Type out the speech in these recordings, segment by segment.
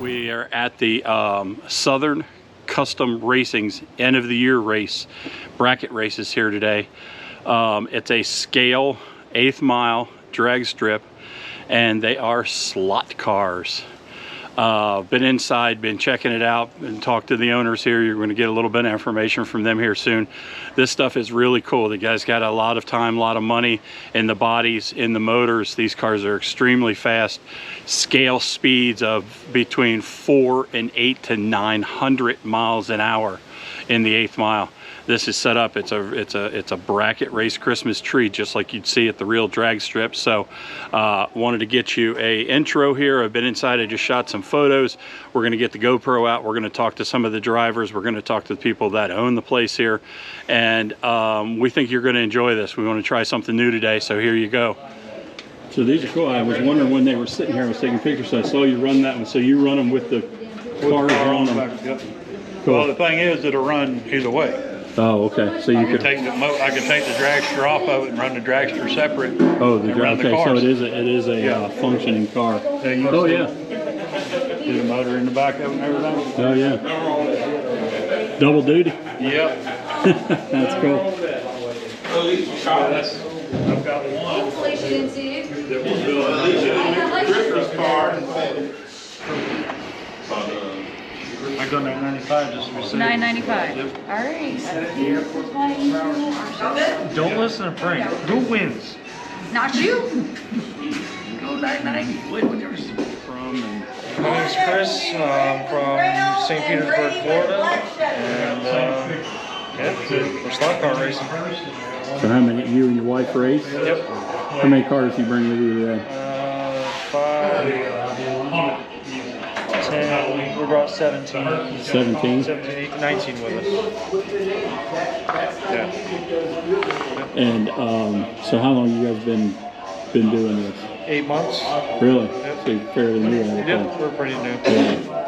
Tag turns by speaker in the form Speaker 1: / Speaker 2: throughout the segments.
Speaker 1: We are at the Southern Kustom Racing's end of the year race, bracket races here today. It's a scale 1/8 mile drag strip, and they are slot cars. Been inside, been checking it out, and talked to the owners here. You're going to get a little bit of information from them here soon. This stuff is really cool. The guys got a lot of time, a lot of money in the bodies, in the motors. These cars are extremely fast. Scale speeds of between 400 and 800 to 900 miles an hour in the 1/8 mile. This is set up, it's a bracket race Christmas tree, just like you'd see at the real drag strip. So wanted to get you a intro here. I've been inside, I just shot some photos. We're gonna get the GoPro out. We're gonna talk to some of the drivers. We're gonna talk to the people that own the place here. And we think you're gonna enjoy this. We wanna try something new today, so here you go. So these are cool. I was wondering when they were sitting here, I was taking pictures, so I saw you run that one. So you run them with the cars on them.
Speaker 2: Yep.
Speaker 1: Cool.
Speaker 2: Well, the thing is, it'll run either way.
Speaker 1: Oh, okay. So you could
Speaker 2: take the dragster off of it and run the dragster separate.
Speaker 1: Oh, okay. So it is a functioning car.
Speaker 2: Yeah,
Speaker 1: oh yeah.
Speaker 2: See the motor in the back of it and everything.
Speaker 1: Oh yeah. Double duty.
Speaker 2: Yep.
Speaker 1: That's cool.
Speaker 2: I've got one. That was built Christmas car. I got 995 just received.
Speaker 3: 995.
Speaker 2: Yep.
Speaker 3: All right.
Speaker 2: Don't listen to Frank. Who wins?
Speaker 3: Not you.
Speaker 2: Go 990. Wait, what yours from?
Speaker 4: My name's Chris. I'm from St. Petersburg, Florida, and yeah, we're slot car racing.
Speaker 1: So how many, you and your wife race?
Speaker 4: Yep.
Speaker 1: How many cars you bring with you today?
Speaker 4: 5, 10, we brought 17.
Speaker 1: 17?
Speaker 4: 17, 19 with us. Yeah.
Speaker 1: And so how long you guys been doing this?
Speaker 4: 8 months.
Speaker 1: Really?
Speaker 4: Yep.
Speaker 1: So you're fairly new at it.
Speaker 4: Yep, we're pretty new.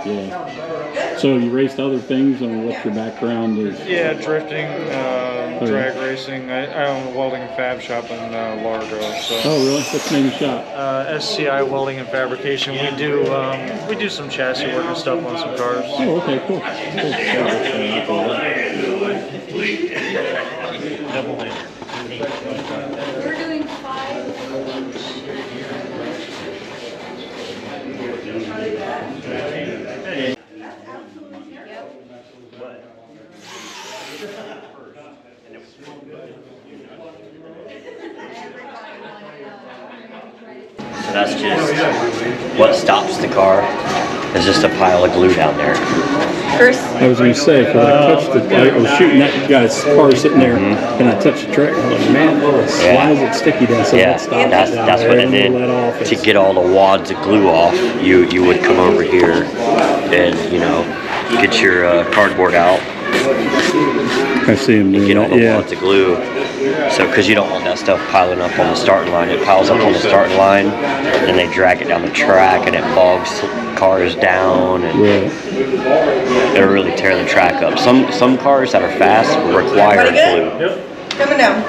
Speaker 1: Yeah. So you raced other things, and what your background is?
Speaker 4: Yeah, drifting, drag racing. I own a welding and fab shop in Largo. So.
Speaker 1: Oh, really? What's the name of the shop?
Speaker 4: SCI Welding and Fabrication. We do some chassis work and stuff on some cars.
Speaker 1: Oh, okay, cool.
Speaker 3: We're doing 5.
Speaker 5: So that's just what stops the car. It's just a pile of glue down there.
Speaker 3: Chris.
Speaker 1: I was going to say, because I touched it, I was shooting that guy's car sitting there, and I touched the track, and I was like, man, why is it sticky down? So
Speaker 5: Yeah, that's what it did. To get all the wads of glue off, you would come over here and, get your cardboard out.
Speaker 1: I see him doing
Speaker 5: Get all
Speaker 1: that,
Speaker 5: the wads of glue. So, because you don't want that stuff piling up on the starting line. It piles up on the starting line, and they drag it down the track, and it bogs cars down, and it'll really tear the track up. Some cars that are fast require glue.
Speaker 6: Yep. Coming down.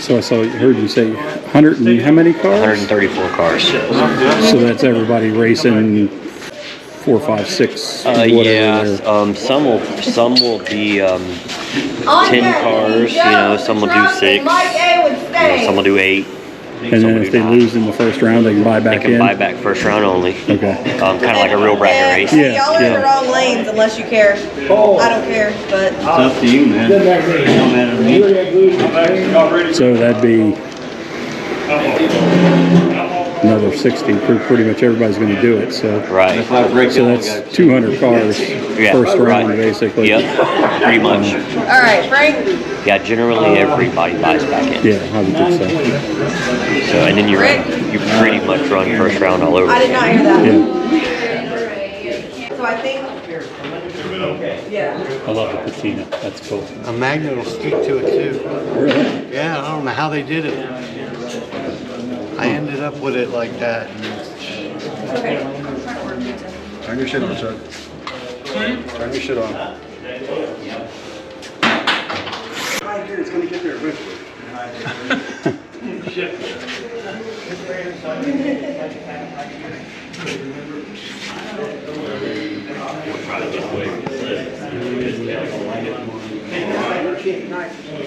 Speaker 1: So I heard you say 100 and how many cars?
Speaker 5: 134 cars.
Speaker 1: So that's everybody racing 4, 5, 6.
Speaker 5: Yeah. Some will be 10 cars. Some will do 6. Some will do 8.
Speaker 1: And then if they lose in the first round, they can buy back in?
Speaker 5: They can buy back first round only.
Speaker 1: Okay.
Speaker 5: Kind of like a real bracket race.
Speaker 6: Yeah, y'all are in the wrong lanes unless you care. I don't care, but
Speaker 1: It's up to you, man. So that'd be another 60. Pretty much everybody's going to do it. So
Speaker 5: Right.
Speaker 1: So that's 200 cars first round, basically.
Speaker 5: Yep. Pretty much.
Speaker 6: all right, Frank.
Speaker 5: Yeah. Generally, everybody buys back in.
Speaker 1: Yeah, I would think so.
Speaker 5: So and then you pretty much run first round all over.
Speaker 6: I did not hear that.
Speaker 1: Yeah.
Speaker 6: So I think. Yeah.
Speaker 1: I love the patina. That's cool.
Speaker 7: A magnet will stick to it too.
Speaker 1: Really?
Speaker 7: Yeah, I don't know how they did it. I ended up with it like that.
Speaker 8: Turn your shit on, Chuck. Turn your shit on. out here, it's gonna get there eventually.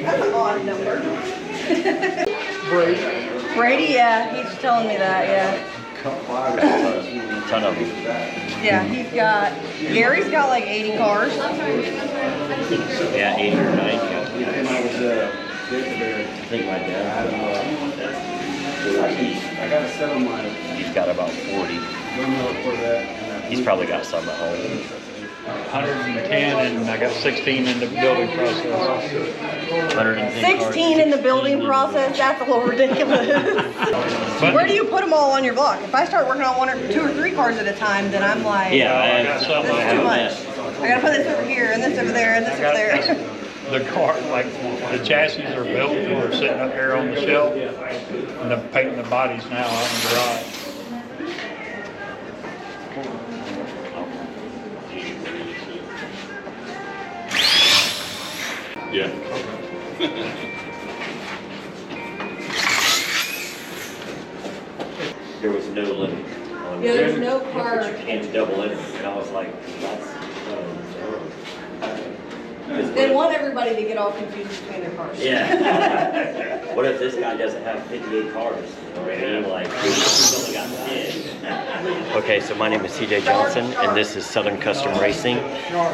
Speaker 6: That's an odd number. Brady, yeah, he's telling me that, yeah.
Speaker 5: Ton of them.
Speaker 6: Yeah, he's got, Gary's got like 80 cars.
Speaker 5: Yeah, 80 or 90. I think my dad.
Speaker 8: I got a set on my.
Speaker 5: He's got about 40. He's probably got some at home.
Speaker 4: 110, and I got 16 in the building process.
Speaker 5: 110 cars.
Speaker 6: 16 in the building process, that's a little ridiculous. Where do you put them all on your block? If I start working on 1 or 2 or 3 cars at a time, then I'm like,
Speaker 5: Yeah, I
Speaker 4: got
Speaker 5: have
Speaker 4: some.
Speaker 6: this is too much. I gotta put this over here, and this over there, and this over there.
Speaker 4: The car, like the chassis are built for sitting up here on the shelf, and I'm painting the bodies now out in the garage.
Speaker 1: Yeah.
Speaker 5: There was no limit on
Speaker 6: Yeah, there's no car.
Speaker 5: but you can't double it. And I was like, that's
Speaker 6: They want everybody to get all confused between their cars.
Speaker 5: yeah. What if this guy doesn't have 58 cars? You know what I mean? Like, he's only got 10. Okay, so my name is CJ Johnson, and this is Southern Custom Racing,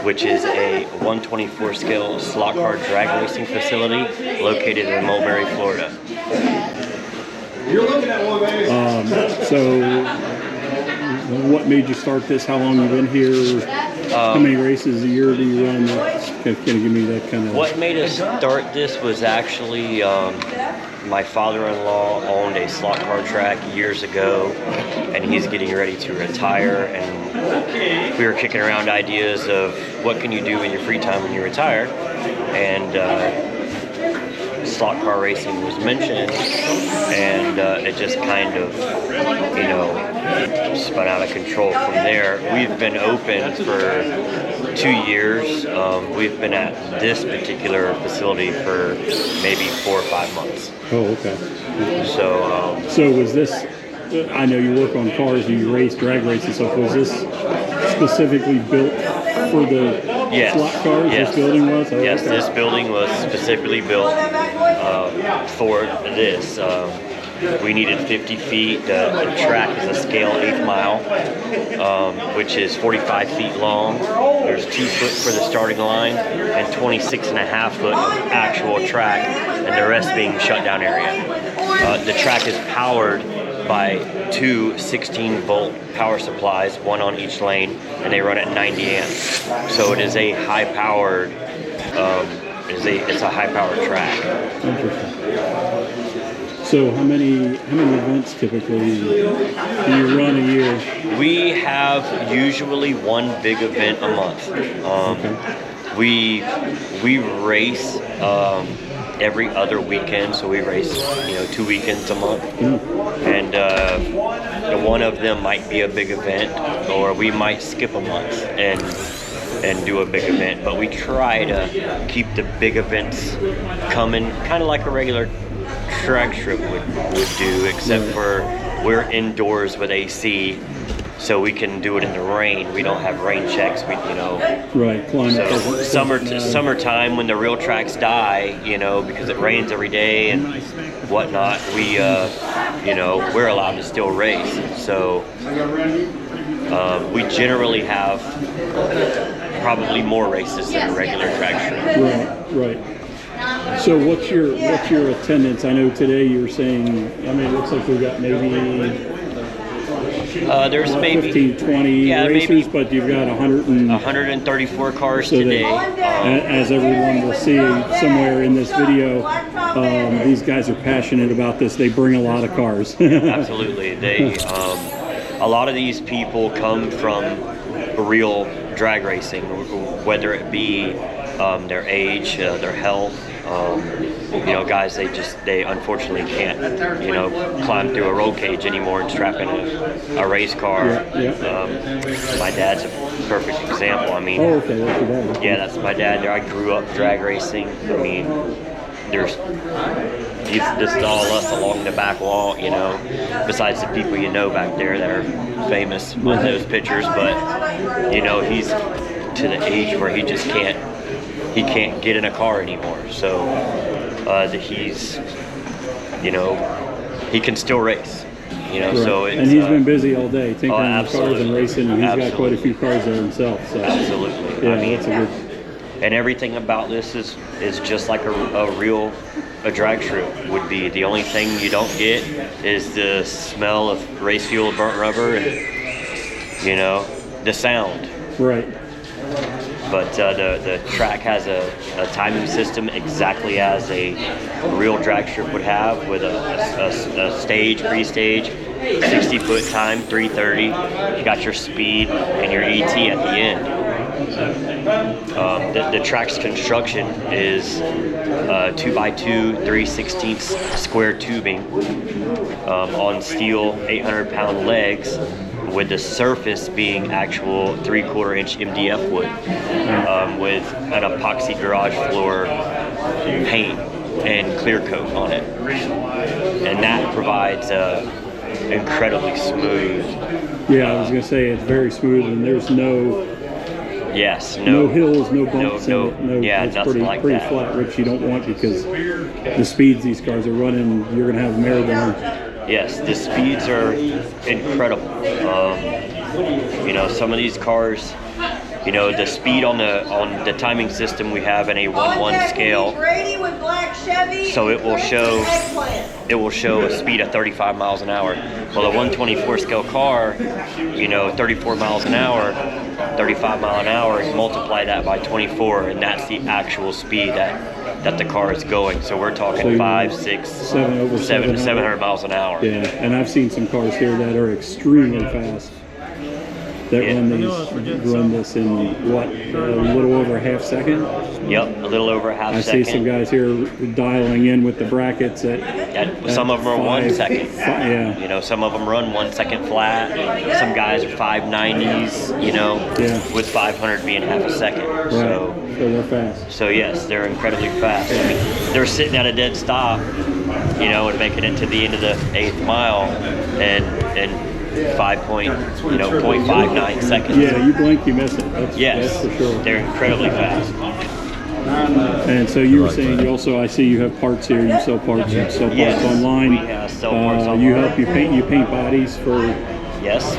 Speaker 5: which is a 124 scale slot car drag racing facility located in Mulberry, Florida.
Speaker 8: You're looking at one, man.
Speaker 1: So, what made you start this? How long you been here? How many races a year do you run? Can you give me that kind of?
Speaker 5: What made us start this was actually my father-in-law owned a slot car track years ago, and he's getting ready to retire, and we were kicking around ideas of what can you do in your free time when you retire, and slot car racing was mentioned, and it just kind of, you know, spun out of control from there. We've been open for 2 years. We've been at this particular facility for maybe 4 or 5 months.
Speaker 1: Oh, okay.
Speaker 5: So,
Speaker 1: So was this? I know you work on cars, you race, drag race and stuff. Was this specifically built for the
Speaker 5: yes,
Speaker 1: slot cars?
Speaker 5: yes.
Speaker 1: This building was? Oh,
Speaker 5: Yes,
Speaker 1: okay.
Speaker 5: this building was specifically built for this. We needed 50 feet. The track is a scale 1/8 mile, which is 45 feet long. There's 2 foot for the starting line and 26.5 foot of actual track, and the rest being shut down area. The track is powered by 2 16-volt power supplies, 1 on each lane, and they run at 90 amps. So it is a high-powered, it's a high-powered track.
Speaker 1: Interesting. So how many events typically do you run a year?
Speaker 5: We have usually 1 big event a month. We race every other weekend, so we race 2 weekends a month, and one of them might be a big event, or we might skip a month and do a big event. But we try to keep the big events coming, kind of like a regular drag strip would do, except for we're indoors with AC, so we can do it in the rain. We don't have rain checks.
Speaker 1: Right, climate.
Speaker 5: So summertime when the real tracks die, because it rains every day and whatnot, we're allowed to still race. So we generally have probably more races than a regular drag strip.
Speaker 1: Right. So what's your attendance? I know today you were saying, it looks like we've got maybe
Speaker 5: there's maybe
Speaker 1: 15, 20 racers,
Speaker 5: maybe
Speaker 1: but you've got
Speaker 5: 134 cars
Speaker 1: so
Speaker 5: today.
Speaker 1: As everyone will see somewhere in this video, these guys are passionate about this. They bring a lot of cars.
Speaker 5: Absolutely. They a lot of these people come from real drag racing, whether it be their age, their health. Guys, they unfortunately can't, climb through a roll cage anymore and strap in a race car. My dad's a perfect example.
Speaker 1: Oh, okay, that's your dad.
Speaker 5: Yeah, that's my dad. I grew up drag racing. this is all us along the back wall, you know, besides the people you know back there that are famous in those pictures. But, you know, he's to the age where he just can't get in a car anymore. So he's, you know, he can still race. You know,
Speaker 1: Right.
Speaker 5: so it's,
Speaker 1: and he's been busy all day tinkering with cars and
Speaker 5: absolutely.
Speaker 1: racing, and he's got quite a
Speaker 5: Absolutely.
Speaker 1: few cars there himself. So
Speaker 5: Absolutely.
Speaker 1: yeah,
Speaker 5: I mean,
Speaker 1: that's a good.
Speaker 5: and everything about this is just like a real drag strip would be. The only thing you don't get is the smell of race fuel, burnt rubber, and, you know, the sound.
Speaker 1: Right.
Speaker 5: But the track has a timing system exactly as a real drag strip would have, with a stage, pre-stage, 60-foot time, 330. You got your speed and your ET at the end. The track's construction is 2x2, 3/16 square tubing on steel 800-pound legs, with the surface being actual 3/4 inch MDF wood, with an epoxy garage floor paint and clear coat on it, and that provides incredibly smooth.
Speaker 1: Yeah, I was gonna say it's very smooth, and there's no
Speaker 5: No
Speaker 1: hills, no bumps
Speaker 5: no,
Speaker 1: in it.
Speaker 5: yeah,
Speaker 1: it's
Speaker 5: nothing
Speaker 1: pretty
Speaker 5: like
Speaker 1: pretty
Speaker 5: that.
Speaker 1: flat, which you don't want, because the speeds these cars are running, you're gonna have them airborne.
Speaker 5: Yes, the speeds are incredible. You know, some of these cars, you know, the speed on the timing system, we have an a 1/1 scale, so it will show a speed of 35 miles an hour. Well, a 124 scale car, you know, 34 miles an hour, 35 mile an hour, you multiply that by 24, and that's the actual speed that the car is going. So we're talking
Speaker 1: So
Speaker 5: 5, 6, 700 miles an hour.
Speaker 1: Yeah, and I've seen some cars here that are extremely fast. That
Speaker 5: Yeah.
Speaker 1: run this in what, a little over a half second.
Speaker 5: Yep, a little over a half
Speaker 1: I
Speaker 5: second.
Speaker 1: see some guys here dialing in with the brackets at
Speaker 5: Some of them are 1 second.
Speaker 1: Yeah.
Speaker 5: You know, some of them run 1 second flat. Some guys are 590s, you know,
Speaker 1: Yeah.
Speaker 5: with 500 being half a second.
Speaker 1: Right.
Speaker 5: So
Speaker 1: they're fast.
Speaker 5: So yes, they're incredibly fast. I mean, they're sitting at a dead stop, you know, and making it to the end of the 8th mile, and 0.59 seconds.
Speaker 1: Yeah, you blink, you miss it. That's for sure.
Speaker 5: They're incredibly fast.
Speaker 1: And so you were saying you also, I see you have parts here. You sell parts. You sell parts
Speaker 5: Yes,
Speaker 1: online.
Speaker 5: we sell parts
Speaker 1: You
Speaker 5: online.
Speaker 1: help. You paint bodies for
Speaker 5: Yes.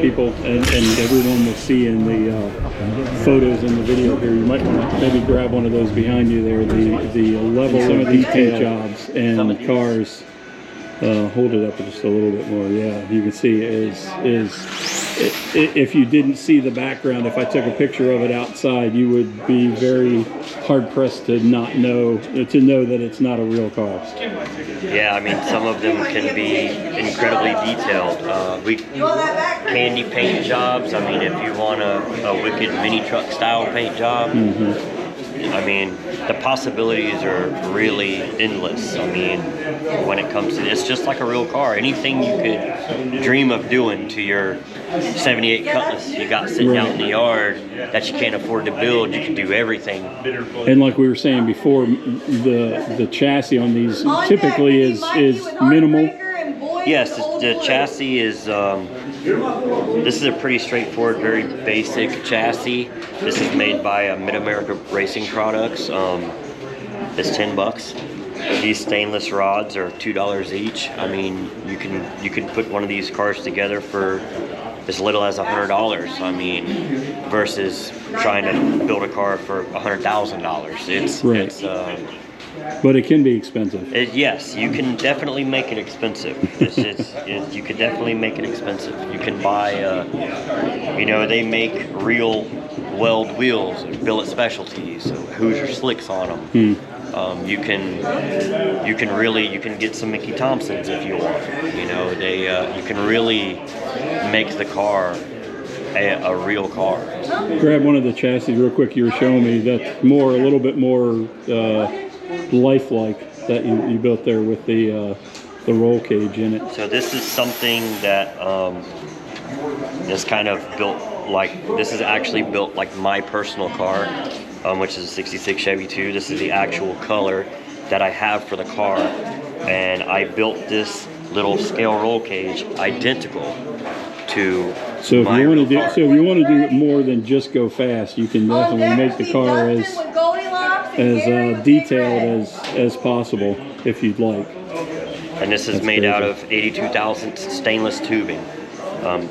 Speaker 1: people, and everyone will see in the photos in the video here. You might want to maybe grab one of those behind you there. The level some of these paint jobs and cars. Hold it up just a little bit more. Yeah, you can see if you didn't see the background, if I took a picture of it outside, you would be very hard pressed to know that it's not a real car.
Speaker 5: Yeah, I mean, some of them can be incredibly detailed. We candy paint jobs. I mean, if you want a wicked mini truck style paint job, I mean, the possibilities are really endless. I mean, when it comes to it's just like a real car. Anything you could dream of doing to your 78 Cutlass you got sitting out in the yard that you can't afford to build, you can do everything.
Speaker 1: And like we were saying before, the chassis on these typically is minimal.
Speaker 5: Yes, the chassis is, this is a pretty straightforward, very basic chassis. This is made by Mid-America Racing Products. It's $10. These stainless rods are $2 each. I mean, you can put one of these cars together for as little as $100. I mean, versus trying to build a car for $100,000. It's
Speaker 1: But it can be expensive.
Speaker 5: Yes, you can definitely make it expensive. You can definitely make it expensive. You can buy, you know, they make real weld wheels, billet specialties, so Hoosier slicks on them. You can get some Mickey Thompsons if you want. You know, you can really make the car a real car.
Speaker 1: Grab one of the chassis real quick. You were showing me that's a little bit more lifelike that you built there with the roll cage in it.
Speaker 5: So this is something that is kind of built this is actually built like my personal car, which is a 66 Chevy 2. This is the actual color. that I have for the car, and I built this little scale roll cage identical to
Speaker 1: So if
Speaker 5: my
Speaker 1: you want to
Speaker 5: real
Speaker 1: do,
Speaker 5: car.
Speaker 1: so if you want to do it more than just go fast, you can definitely make the car as detailed as possible if you'd like.
Speaker 5: And this is
Speaker 1: That's
Speaker 5: made out
Speaker 1: crazy.
Speaker 5: of 82 thousandths stainless tubing.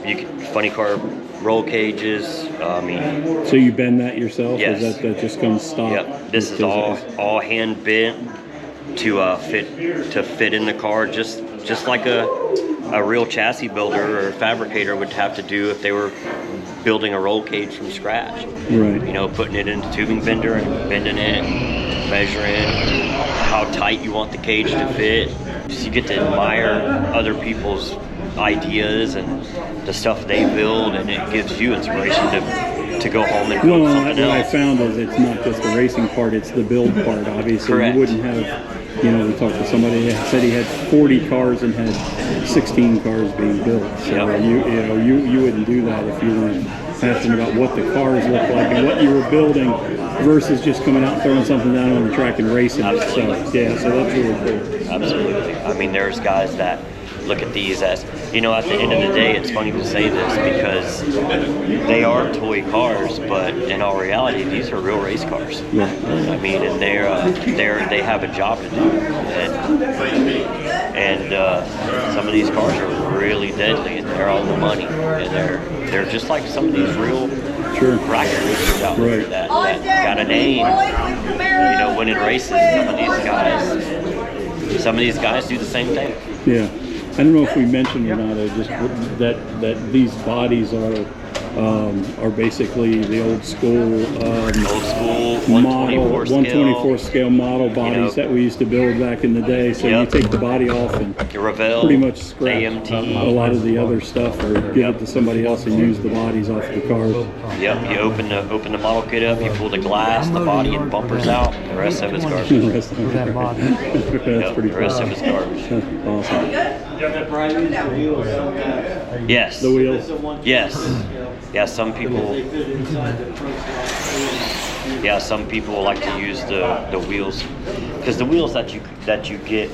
Speaker 5: You can funny car roll cages. I mean,
Speaker 1: So you bend that yourself?
Speaker 5: Yes.
Speaker 1: Or that just comes stock?
Speaker 5: yep. This is all hand bent to fit in the car, just like a real chassis builder or fabricator would have to do if they were building a roll cage from scratch.
Speaker 1: Right.
Speaker 5: You know, putting it into tubing bender and bending it, measuring how tight you want the cage to fit. Just you get to admire other people's ideas and the stuff they build, and it gives you inspiration to go home and build
Speaker 1: Well,
Speaker 5: something
Speaker 1: what I
Speaker 5: else.
Speaker 1: found is it's not just the racing part, it's the build part. Obviously,
Speaker 5: Correct.
Speaker 1: you wouldn't have, you know, we talked to somebody that said he had 40 cars and had 16 cars being built. So
Speaker 5: Yep.
Speaker 1: you wouldn't do that if you weren't passionate about what the cars look like and what you were building versus just coming out and throwing something down on the track and racing it. So, yeah, so that's really cool.
Speaker 5: Absolutely. I mean, there's guys that look at these as, you know, at the end of the day, it's funny to say this because they are toy cars, but in all reality, these are real race cars.
Speaker 1: Yeah.
Speaker 5: I mean, and they have a job to do, and some of these cars are really deadly, and they're on the money, and they're just like some of these real
Speaker 1: Sure.
Speaker 5: bracket racers out there
Speaker 1: Right.
Speaker 5: that got a name, you know, winning races. Some of these guys do the same thing.
Speaker 1: Yeah, I don't know if we mentioned or not. Just that these bodies are basically the old school
Speaker 5: Old school
Speaker 1: model
Speaker 5: 124 scale.
Speaker 1: scale model bodies that we used to build back in the day. So
Speaker 5: Yep.
Speaker 1: you take the body off and
Speaker 5: Ravel,
Speaker 1: pretty much scrap
Speaker 5: AMT.
Speaker 1: a lot of the other stuff, or give it to somebody else and use the bodies off the cars.
Speaker 5: Yep, you open the model kit up, you pull the glass, the body and bumpers out, the rest of it's garbage.
Speaker 1: The rest of them. That's
Speaker 5: Yep,
Speaker 1: pretty
Speaker 5: the rest
Speaker 1: cool.
Speaker 5: of it's garbage.
Speaker 1: Awesome.
Speaker 5: Yes.
Speaker 1: The wheels.
Speaker 5: Yes. Yeah, some people like to use the wheels, because the wheels that you get,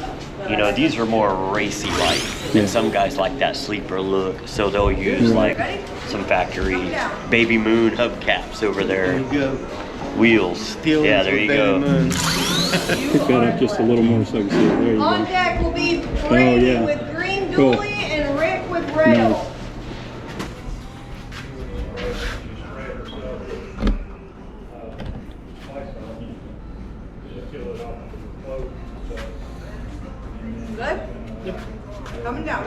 Speaker 5: you know, these are more racy like,
Speaker 1: Yeah.
Speaker 5: and some guys like that sleeper look, so they'll use like some factory Baby Moon hubcaps over their wheels. Yeah, there you go.
Speaker 1: Pick that up just a little more so I can see it. There you
Speaker 6: On
Speaker 1: go.
Speaker 6: deck will be Brady
Speaker 1: yeah.
Speaker 6: with green
Speaker 1: Cool.
Speaker 6: dually and Rick with rail.
Speaker 1: Nice.
Speaker 6: Good? Yep. Coming down.